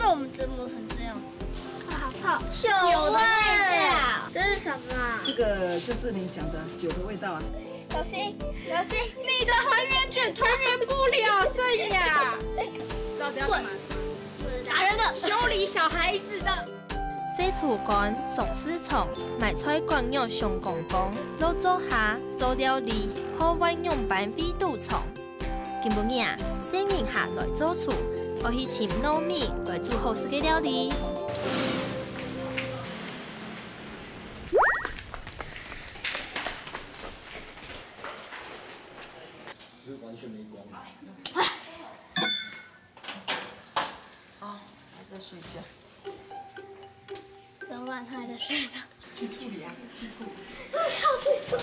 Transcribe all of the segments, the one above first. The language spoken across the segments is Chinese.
怪我们折磨成这样子？好臭，酒的味道，这是什么？这个就是你讲的酒的味道啊。小心，小心！你的还原卷团圆不了，圣雅。到底要干嘛？打人的，修理小孩子的。洗厝干、送丝虫、买菜管用上公公，老做下做料理，好玩用板味杜虫。今晡日啊，小人下来做厝，我去请糯米来煮好食嘅料理。是完全没光。哦，还在睡觉。怎么办？他还在睡着。去处理啊，去处理。要去处理。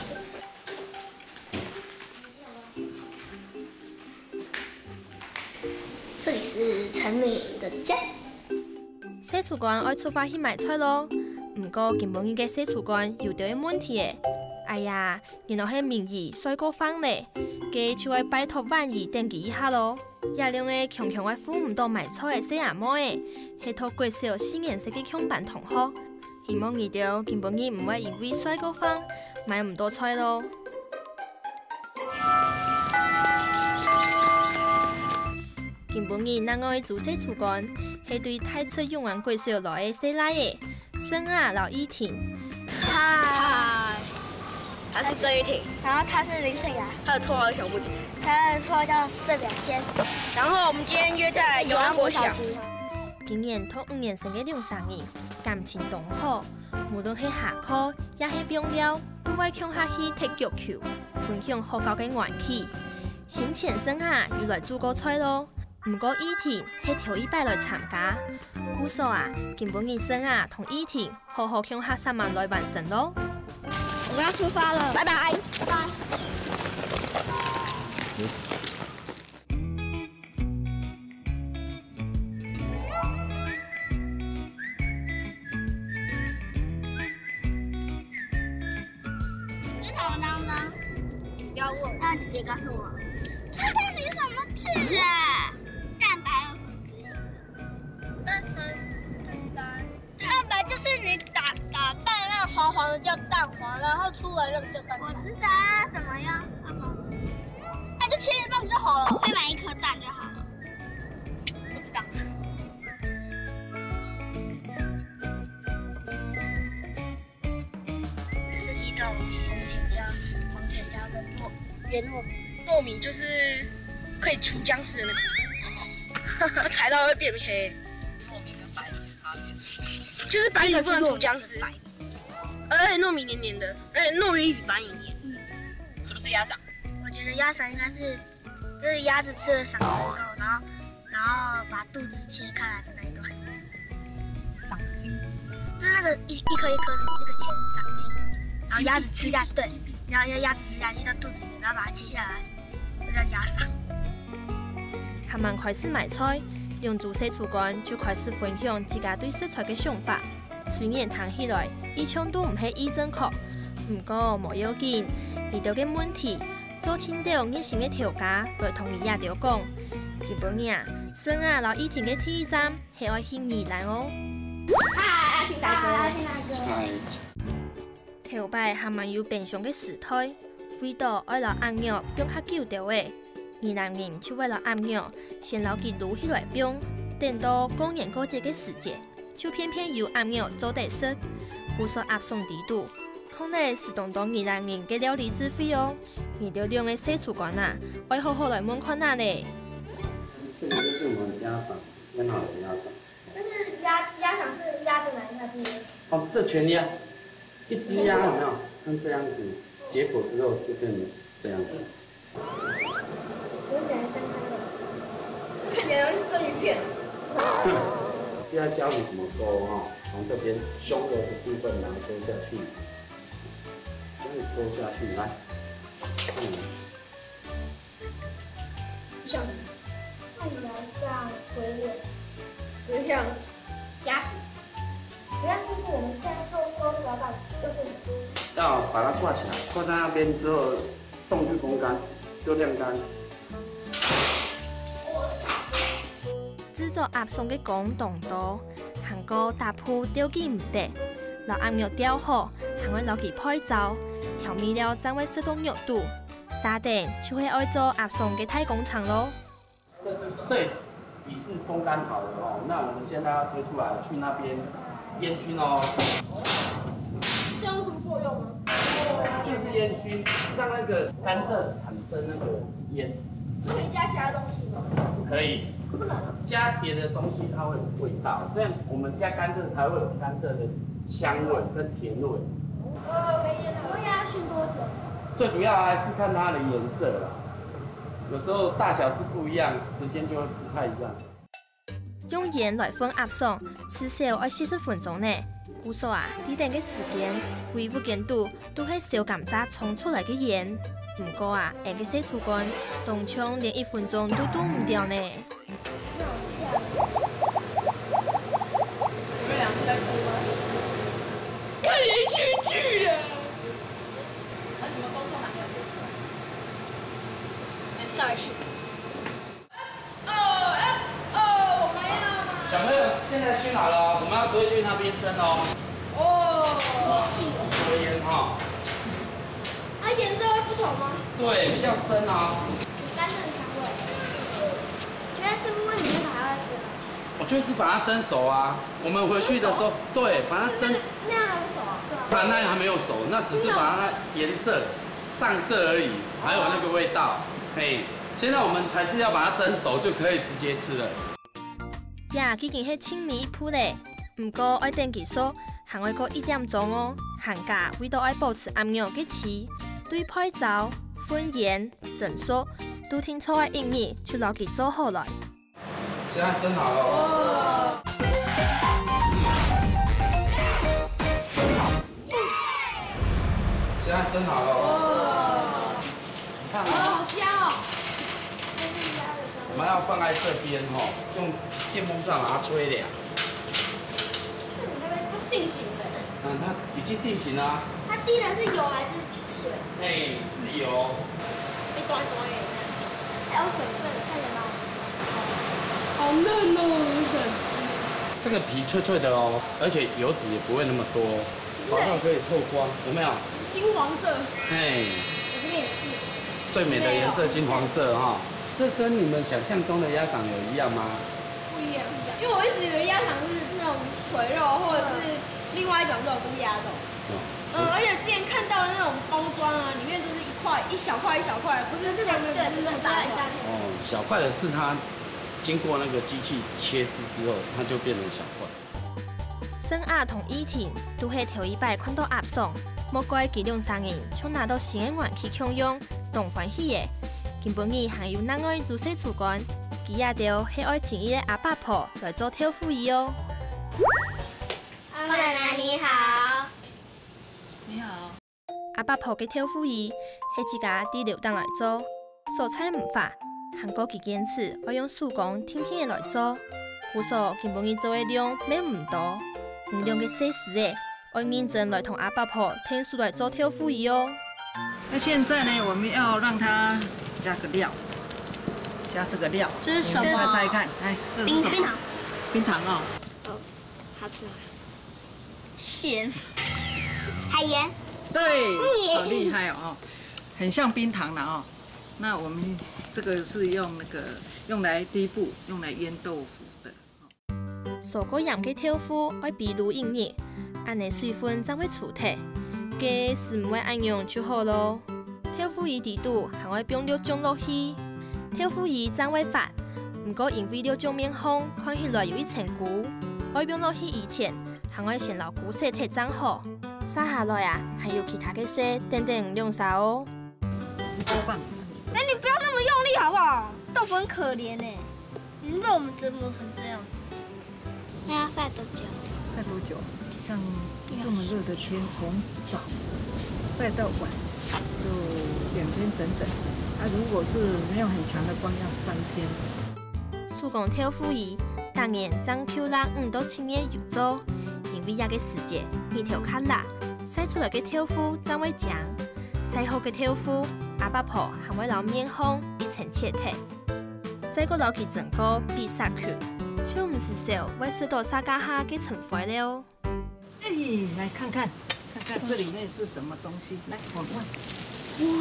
这里是陈美的家。洗厝干爱出发去买菜咯，不过今晡日嘅洗厝干有点问题诶。哎呀，原来迄名义帅过放咧，家就爱拜托万姨登记一下咯。夜亮诶，强强爱付唔到买菜诶小阿妹诶，迄套贵少4颜色嘅强版同学，希望二条今晡日唔会因为帅过放买唔到菜咯。今晡日咱爱做洗厝干，系对太出用完贵少来诶小奶诶，孙啊老依婷。嗨，他是郑玉婷，然后他是林胜雅，他的绰号是小不点。他的绰号叫盛表仙。然后我们今天约在永安国小。今年读5年生嘅2、3人，感情同好，无论是下课也是中了，都爱向下去踢足球，分享好教嘅玩具。先前生下又来煮过菜咯，不过依婷系头一摆来参加，故说啊，今晡日生啊同依婷好好向下3万来完成咯。我们要出发了，拜拜。拜拜。要问，那你直接告诉我，这到底什么字啊？蛋白有粉之音的。蛋白就是你打蛋那黄黄的叫蛋黄，然后出来那个叫蛋白。我知道啊，怎么样？那就切一半不就好了？再买1颗蛋就好了。不知道。司机到红田家跟原糯米就是可以除僵尸的那个，踩到会变黑。糯米跟白米的差别就是白米不能除僵尸，而且糯米黏黏的，而且糯米比白米黏。是不是鸭嗓？我觉得鸭嗓应该是，就是鸭子吃了嗓子以后，然后把肚子切开来的那一段。赏金。就是那个一颗一颗的那个钱赏金，然后鸭子吃下去，对，然后鸭子吃下去到肚子里面，然后把它切下来，这叫鸭嗓。他们开始买菜，用做洗厝干就开始分享自家对食材嘅想法。虽然谈起来，以前都唔系医正确，不过冇要紧。遇到嘅问题，做青岛热心嘅调解来同伊也条讲。今晡日啊，孙啊老依婷嘅第一站系爱去宜兰哦。嗨，阿庆大哥，阿庆大哥。头摆还蛮有平常嘅时态，为到爱老鸭肉变较久条嘅。宜兰人就为了鸭肉，先留佢卤起来冰，等到过年过节嘅时节，就偏偏由鸭肉做特色，故说鸭送地肚。看来是当宜兰人嘅料理智慧哦。二条亮嘅洗厝干啊，爱好好来问看下咧。这个就是我们鸭嗓，腌好的鸭嗓。但是鸭嗓是鸭的哪一个字？哦，这全鸭，一只鸭有没有？像这样子，解剖之后就变成这样子。闻起来香香的，看起来像生鱼片。现在教你怎么勾哈，从这边胸的部分然后勾下去，这样勾下去来，像看起来像鬼脸，有点像鸭子。人家师傅，我们现在做这个到要把它挂起来，挂在那边之后送去风干，就晾干。制做鸭松嘅广东多，韩国大铺钓记唔得，老鸭肉钓好，还会留佢配糟，调味料将会适当肉度，沙丁就会爱做鸭松嘅太工厂咯。这里是风干好的哦，那我们现在要推出来去那边烟熏哦。这有什么作用吗？就是烟熏，让那个甘蔗产生那个烟。可以加其他东西吗？可以。不能啊。加别的东西它会有味道，这样我们加甘蔗才会有甘蔗的香味跟甜味。没烟了。我要熏多久？最主要还是看它的颜色啦，有时候大小是不一样，时间就会不太一样。用盐来分鸭松，至少要40分钟呢。故说啊，呢定嘅时间，规副间度都系小甘蔗冲出来嘅盐。唔过啊，下嘅洗出干，冻枪连1分钟都冻唔掉呢。那好呛。你们俩是在哭吗？看连续剧啊！而你们工作还没有结束。再去。我没有嘛。小朋友，现在熏好了，我们要推去那边蒸哦。油烟哈。它颜色会不同吗？对，比较深啊。甘蔗的香味。原来师傅为什么会把它蒸？我就是把它蒸熟啊。我们回去的时候，对，把它蒸。那样还不熟啊？对啊。那还没有熟，那只是把它颜色上色而已，还有那个味道。嘿，现在我们才是要把它蒸熟，就可以直接吃了。呀，已经系清米一铺咧，唔过爱等技术，还要过1点钟哦。寒假为到爱保持鸭肉嘅刺，对配糟、分盐、整熟，都听错嘅音乐，就留佢做好来。现在蒸好了哦。现在蒸好了哦。你看好香哦！我们要放在这边哈，用电风扇把它吹凉。那你那边都定型的。它已经定型了。它滴的是油还是水？哎，是油。一端端耶，还有水分，看得到吗？好嫩哦，很想吃。这个皮脆脆的哦，而且油脂也不会那么多，马上可以透光，有没有？金黄色。哎，我这边也是。最美的颜色金黄色哈，这跟你们想象中的鸭掌有一样吗？不一样，因为我一直以为鸭掌是那种腿肉，或者是另外一种肉，不是鸭肉。而且之前看到的那种包装啊，里面都是一小块一小块，不是像那种那种大块。哦，小块的是它经过那个机器切丝之后，它就变成小块。生鸭同以前都系头一摆看到鸭松，莫怪佢两三人就拿到新嘅玩具享用，同欢喜嘅。根本伊还有哪爱做洗厨干，佢也着喜爱请伊嘅阿伯婆来做挑夫伊哦。阿奶奶你好。你好。阿伯婆嘅挑夫伊系自家滴流当来做，蔬菜唔发，韩国佢坚持要用手工天天嘅来做，故所根本伊做嘅量咩唔多，唔量嘅细时诶，要认真来同阿伯婆听书来做挑夫伊哦。那现在呢，我们要让它加个料，加这个料。这是什么？猜猜看，哎，这是什么？冰糖。冰糖哦。好吃。咸。海盐。对，好厉害哦，很像冰糖了哦。那我们这个是用来滴布，用来腌豆腐的。所果盐嘅挑夫要比如硬热，安尼水分才会出体，嘅是唔会按用就好咯。挑夫伊地度还会用6种落去，挑夫伊才会发，唔过因为6种面烘看起来有一层糊，要用落去以前，还会先留糊色体蒸好。撒下来啊，还有其他嘅色等等用啥哦。多放。哎，你不要那么用力好不好？豆腐很可怜呢，已经被我们折磨成这样子。那要晒多久？晒多久？像这么热的天，从早晒到晚，就2天整整。如果是没有很强的光，要3天。手工挑夫伊，当然将漂亮5到7年油做。因为亚嘅时节，面条较辣，晒出来嘅挑夫才会酱。晒好嘅挑夫，阿伯婆还会留面烘一层切体，再个留佢整个必杀去，就唔是少，为吃到沙家哈给成坏了。哎，来看看，看看这里面是什么东西？来，我问。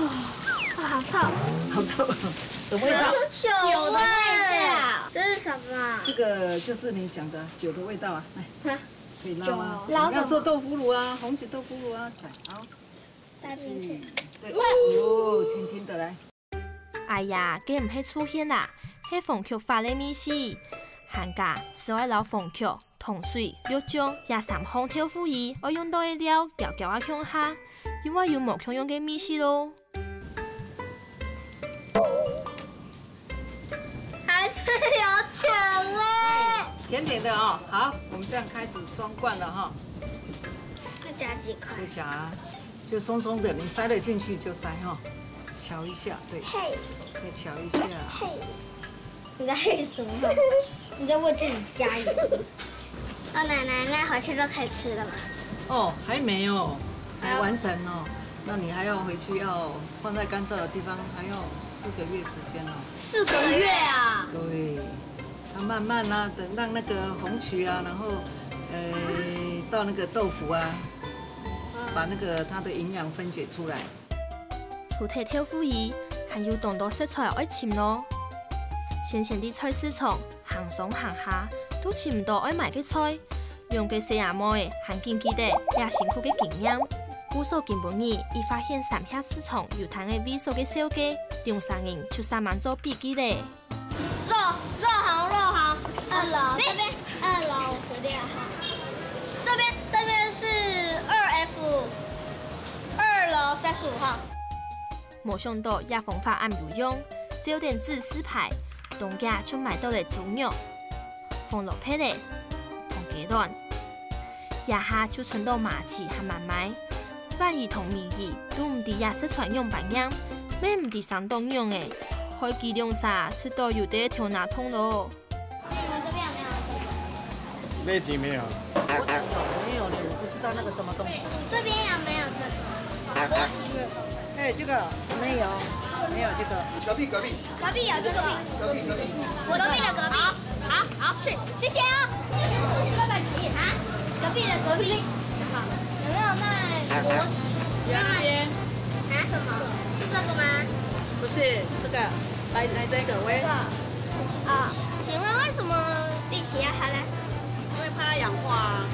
哇，好臭！好臭，什么味道？酒的味道。这是什么？这个就是你讲的酒的味道啊。来，可以捞吗？捞什么？要做豆腐乳啊，红曲豆腐乳啊，好。加进去。对，哦，轻轻的来。哎呀，佢唔係出現啦，係鳳橋發嘅米絲。寒假是愛撈鳳橋、糖水、肉醬也3項挑夫衣，我用到嘅料調調下向下，因為有冇強用嘅米絲咯。還是有搶味。甜甜的哦，好，我们这样开始装罐了哈。再加几块。就夹，就松松的，你塞了进去就塞哈，瞧一下，对，嘿，再瞧一下。嘿，你在嘿什么？你在为自己加油。哦，奶奶，那回去都可以吃了吗？哦，还没有，还完成哦。那你还要回去要放在干燥的地方，还要4个月时间哦。4个月啊？对，它慢慢啦，等让那个红曲啊，然后到那个豆腐啊，把那个它的营养分解出来。除咗挑夫衣，还有當到食材愛撿咯。新鮮啲菜市場行上行下都撿唔到愛買嘅菜，用嘅細阿妹行見記得也辛苦嘅經驗。古數根本意，伊發現三峽市場有攤嘅味素嘅小雞，2-3人就3萬做筆記咧。肉行，2樓這邊，2樓56號，這邊是2F，2樓35號。冇想到也方法啱有用，只有點自私牌，當家就買到嚟豬肉，放落皮咧，同雞蛋，也下就存到麻糍和慢賣。萬兒同米兒都唔知也識傳用白樣，咩唔知山東用誒，開機量啥吃到有啲條牙痛咯。你們這邊有沒有這個？那集沒有。沒有呢，我不知道那個什麼東西。這邊有沒有這個？火雞肉。哎，這個沒有，沒有這個。隔壁。隔壁有這個。我隔壁的隔壁。好，去，謝謝哦。拜拜，啊，隔壁的隔壁。好，有沒有賣火雞？在那邊。拿什麼？是這個嗎？不是這個，來這個，喂。啊，請問為什麼荸荠要哈拉絲？因為怕它氧化啊，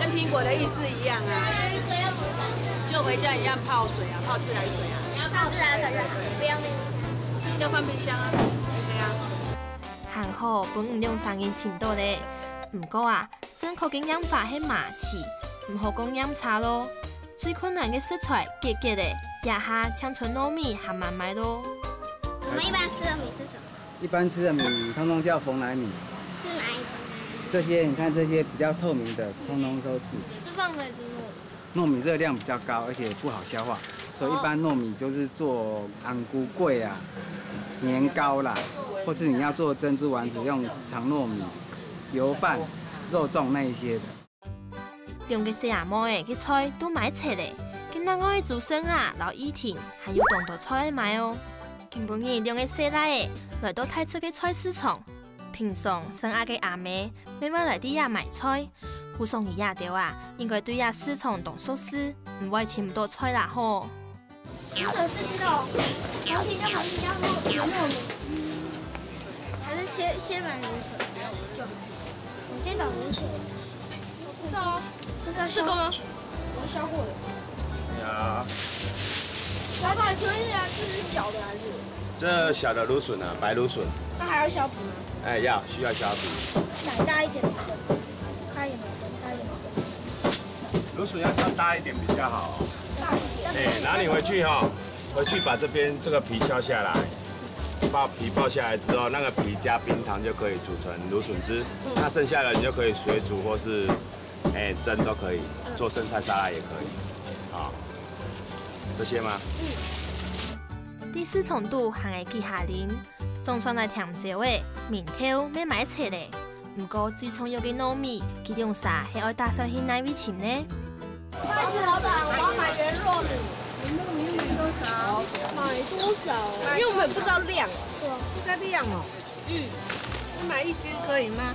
跟蘋果的意思一樣啊。這個要怎麼辦？就回家一樣泡水啊，泡自來水啊。你要泡自來水就好，不要那個。要放冰箱啊。對啊。幸好本2-3人撿到咧，唔過啊，正確嘅飲法係麻糍，唔好講飲茶咯。最困難嘅食材結結咧，也下搶出糯米和慢賣咯。我們一般吃的米是什麼？一般吃的米通通叫蓬萊米，是哪一種？这些你看这些比较透明的，通通都是。是放回去糯米热量比较高，而且不好消化，所以一般糯米就是做安菇粿啊、年糕啦，或是你要做珍珠丸子用长糯米、油饭、肉粽那一些的。用嘅細阿妹嘅菜都買齊咧，見到我嘅祖孫啊、老依田，還有當道菜買哦。根本日用嘅細奶嘅來到太子嘅菜市場，平常生阿嘅阿妹每晚來啲也買菜，估送而也掉啊，應該對也市場當熟食，唔會請唔到菜啦吼。這個是那種黃皮叫糯米，還是先買冷水？我先倒冷水。是啊，這個嗎？我燒過的。呀，老闆，請問一下，這是小的還是？這小的蘆筍啊，白蘆筍。那還要削皮嗎？哎，需要削皮。奶大一點的根，大一點的根，大一點的根。蘆筍要挑大一點比較好。大一點。哎，拿你回去哈，回去把這邊這個皮削下來，把皮剥下來之後，那個皮加冰糖就可以煮成蘆筍汁。那剩下的你就可以水煮或是蒸都可以，做生菜沙拉也可以。好，這些嗎？第4重度行嘅記下年，仲算係甜椒嘅麵條咩買齊咧。唔過最重要嘅糯米，佢用啥係愛打上去奶味前呢？老闆，我要買原糯米。原糯米買多少？買多少？因為我們不知道量。對啊，不知道量哦。买1斤可以吗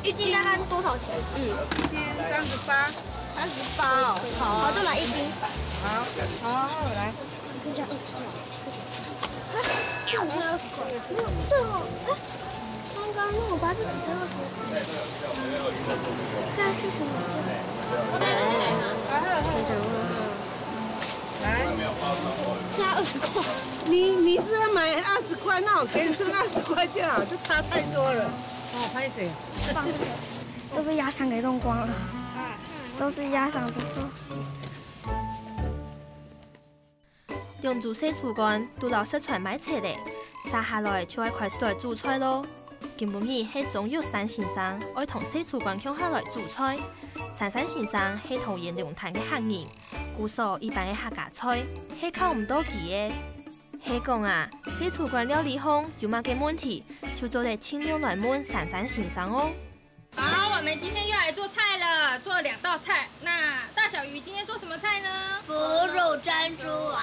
1斤大概多少钱？1斤38。38哦，好，再买1斤。好，来，剩下20块。这样才20块。对哦，哎，刚刚那我把这只剩20块。大概40块。来，剩下20块。你是要买20块，那我给你出20块就好，就差太多了。哦，拍谁？都被鸭肠给弄光了。都是鸭肠的错。用住洗厝罐，拄到食材买菜嘞，杀下来就爱快速来煮菜咯。根本起系中药3先生，爱同洗厝罐抢下来煮菜。3先生系同颜良谈嘅客人，故所一般嘅客家菜，系靠唔到佢嘅。系讲啊，洗厝罐料理好有乜嘅问题，就做嚟请料来问3先生哦。好，我们今天又来做菜了，做2道菜。那大小鱼今天做什么菜呢？腐乳珍珠丸。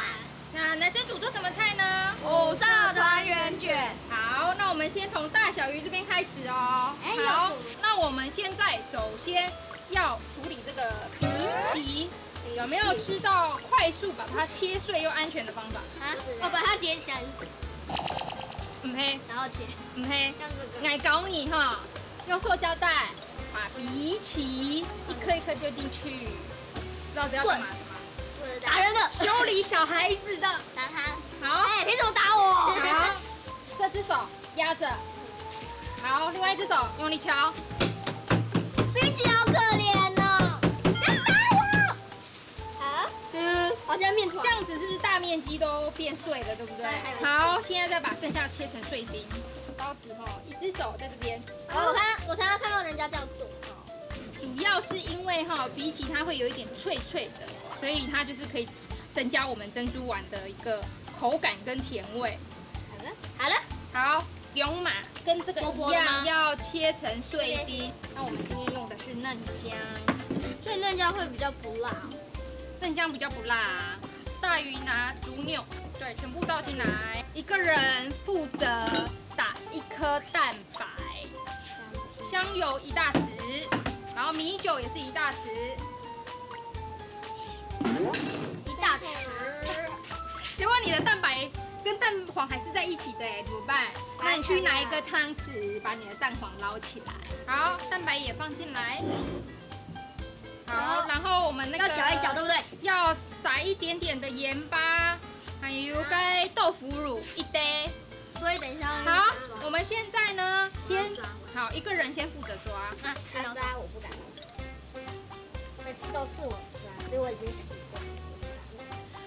那男生组做什么菜呢5色团圆卷。好，那我们先从大小鱼这边开始哦。好，那我们现在首先要处理这个皮鳍，有没有知道快速把它切碎又安全的方法？啊，我把它叠起来。唔嘿，然后切。唔嘿，像这个。来搞你哈。用塑胶袋把皮鳍一颗一颗丢进去，知道这要干嘛的吗？打人的，修理小孩子的。打他。好，哎，凭什么打我？好，这只手压着，好，另外一只手用力敲。比起好可怜哦，不要打我！啊？好像面团。这样子是不是大面积都变碎了，对不对？好，现在再把剩下切成碎丁。刀子哈，一只手在这边。我常常看到人家这样做。主要是因为哈，比起它会有一点脆脆的，所以它就是可以增加我们珍珠丸的一个口感跟甜味。好了，好，牛马跟这个一样，要切成碎丁。那我们今天用的是嫩姜，所以嫩姜会比较不辣。嫩姜比较不辣。大鱼拿竹钮，对，全部倒进来。一个人负责打1颗蛋白，香油1大匙，然后米酒也是1大匙。1大匙。结果你的蛋白跟蛋黄还是在一起的哎，怎么办？那你去拿一个汤匙，把你的蛋黄捞起来。好，蛋白也放进来。好，然后我们那个要搅一搅，对不对？要撒一点点的盐巴，还有该豆腐乳1滴。所以等一下。好，我们现在呢，好一个人先负责抓。啊，刚抓我不敢。每次都是我抓，所以我已经习惯了。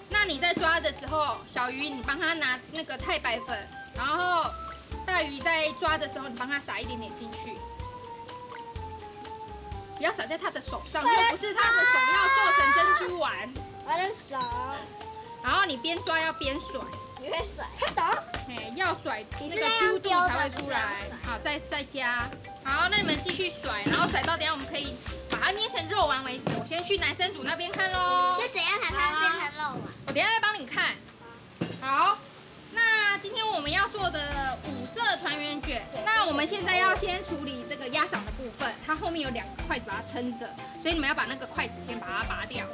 那你在抓的时候，小鱼你帮他拿那个太白粉，然后大鱼在抓的时候，你帮他撒一点点进去。不要撒在他的手上，又不是他的手要做成珍珠丸。我的手。然后你边抓要边甩。你会甩？快走！哎，要甩那个 Q 度才会出来。好，再加。好，那你们继续甩，然后甩到等下我们可以把它捏成肉丸为止。我先去男生组那边看喽。要怎样才会变成肉丸？我等一下再帮你看。好，那今天我们要做的5色团圆卷，那我们现在要先处理这个鸭嗓的部分，它后面有2个筷子把它撑着，所以你们要把那个筷子先把它拔掉。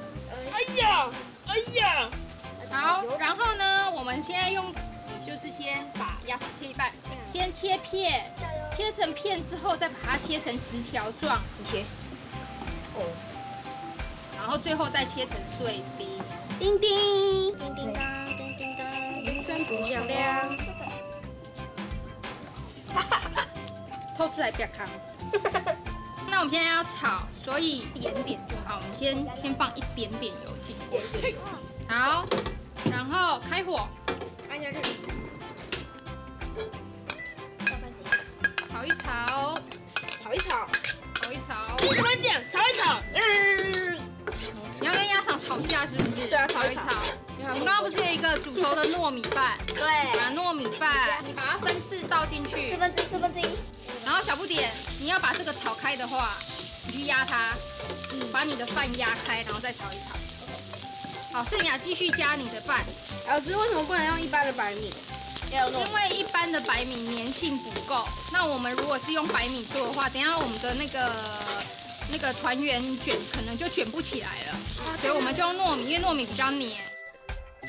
哎呀，哎呀！好，然后呢，我们现在就是先把鸭嗓切一半，先切片，切成片之后再把它切成直条状。你切。哦。然后最后再切成碎丁。叮叮，叮叮当，叮叮当，铃声不响亮。偷吃还别康。那我们现在要炒，所以一点点就好。我们先放一点点油进去。好，然后开火，按下去，炒一炒，炒一炒，炒一炒。你怎么讲？炒一炒。你要跟鸭嗓吵架是不是？对啊，炒一炒。我们刚刚不是有一个煮熟的糯米饭？对。把糯米饭，你把它分次倒进去。1/4。然后小不点，你要把这个炒开的话，你去压它，把你的饭压开，然后再炒一炒。好，盛雅继续加你的饭。老师，为什么不能用一般的白米？因为一般的白米粘性不够，那我们如果是用白米做的话，等一下我们的那个团圆卷可能就卷不起来了，所以我们就用糯米，因为糯米比较黏。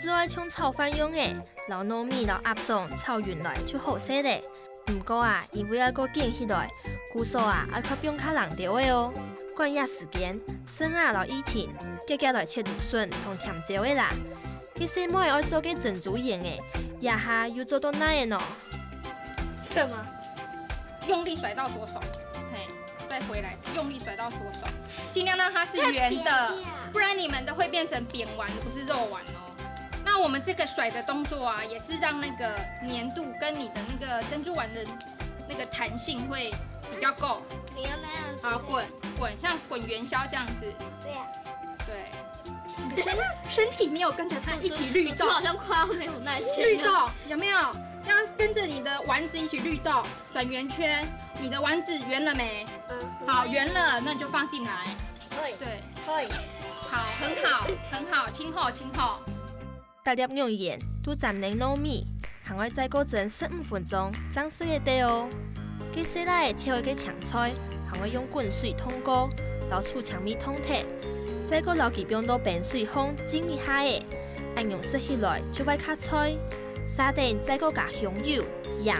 只爱像炒饭用的，老糯米老鸭松炒匀来就好食咧。不过啊，因为要搁卷起来，故所啊要靠用较人着的哦。管野时间，笋啊老伊婷，接下来切芦笋同甜椒的啦。其实每要做个珍珠盐的，也下又做到哪的呢？对吗？用力甩到左手，嘿，再回来，用力甩到左手，尽量让它是圆的，不然你们的会变成扁丸，不是肉丸哦。那我们这个甩的动作啊，也是让那个粘度跟你的那个珍珠丸的那个弹性会比较够。你要那样子。好，滚，像滚元宵这样子。对呀。对。你的身体没有跟着它一起律动，好像快要没有耐心了。律动有没有？要跟着你的丸子一起律动，转圆圈。你的丸子圆了没？好，圆了，那你就放进来。对，可以。好，很好，轻厚。大粒用盐都沾淋糯米，还要再过蒸15分钟，蒸熟嘅底哦。佢洗来切开嘅青菜，还要用滚水烫过，捞出青米烫脱，再过捞几冰到冰水烘蒸一下嘅，按用食起来就会较脆。沙丁再过加香油、盐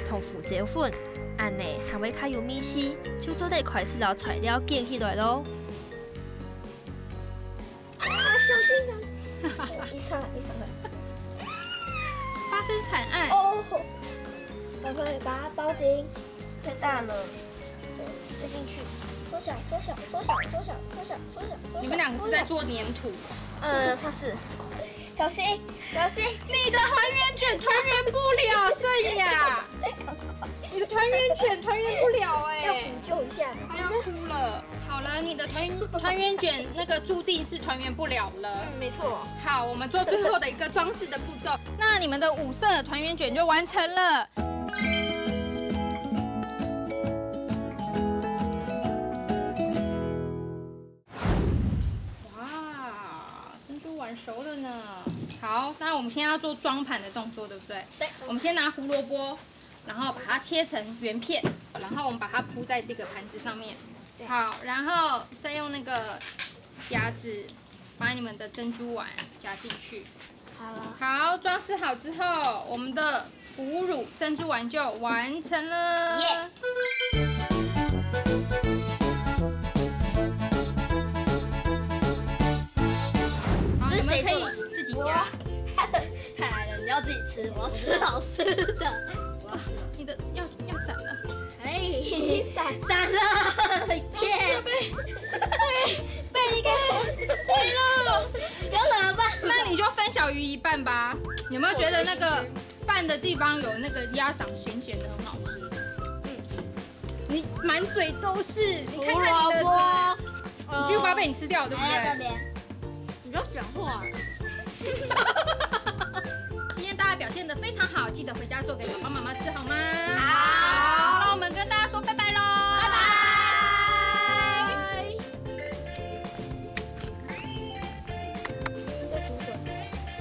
同胡椒粉，安尼还会较有米丝，就做得开始捞材料卷起来咯。小心！一上来。发生惨案哦！赶快把它包紧，太大了，塞进去，缩小。你们两个是在做粘土？算是。小心！你的团圆卷团圆不了，圣雅，你的团圆卷团圆不了哎，要补救一下，还要哭了。好了，你的团圆卷那个注定是团圆不了了。没错。好，我们做最后的一个装饰的步骤。那你们的5色团圆卷就完成了。熟了呢。好，那我们现在要做装盘的动作，对不对？对。我们先拿胡萝卜，然后把它切成圆片，然后我们把它铺在这个盘子上面。好，然后再用那个夹子把你们的珍珠丸夹进去。好了。好，装饰好之后，我们的腐乳珍珠丸就完成了。耶！你们可以自己夹。太来了，你要自己吃，我要吃老师的。你的要散了。哎，已经散了，耶！被你给毁了，有怎么办？那你就分小鱼一半吧。有没有觉得那个饭的地方有那个鸭掌咸咸的，很好吃？你满嘴都是，你看看你的嘴，你巨花被你吃掉，对不对？你就讲话了。今天大家表现得非常好，记得回家做给爸爸妈妈吃，好吗？好。那我们跟大家说拜拜喽！拜拜。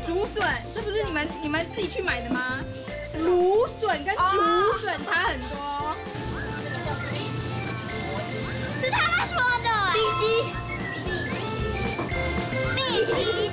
竹笋，这不是你们自己去买的吗？芦笋跟竹笋差很多。这个叫荸荠，是他说的。荸荠。荸荠。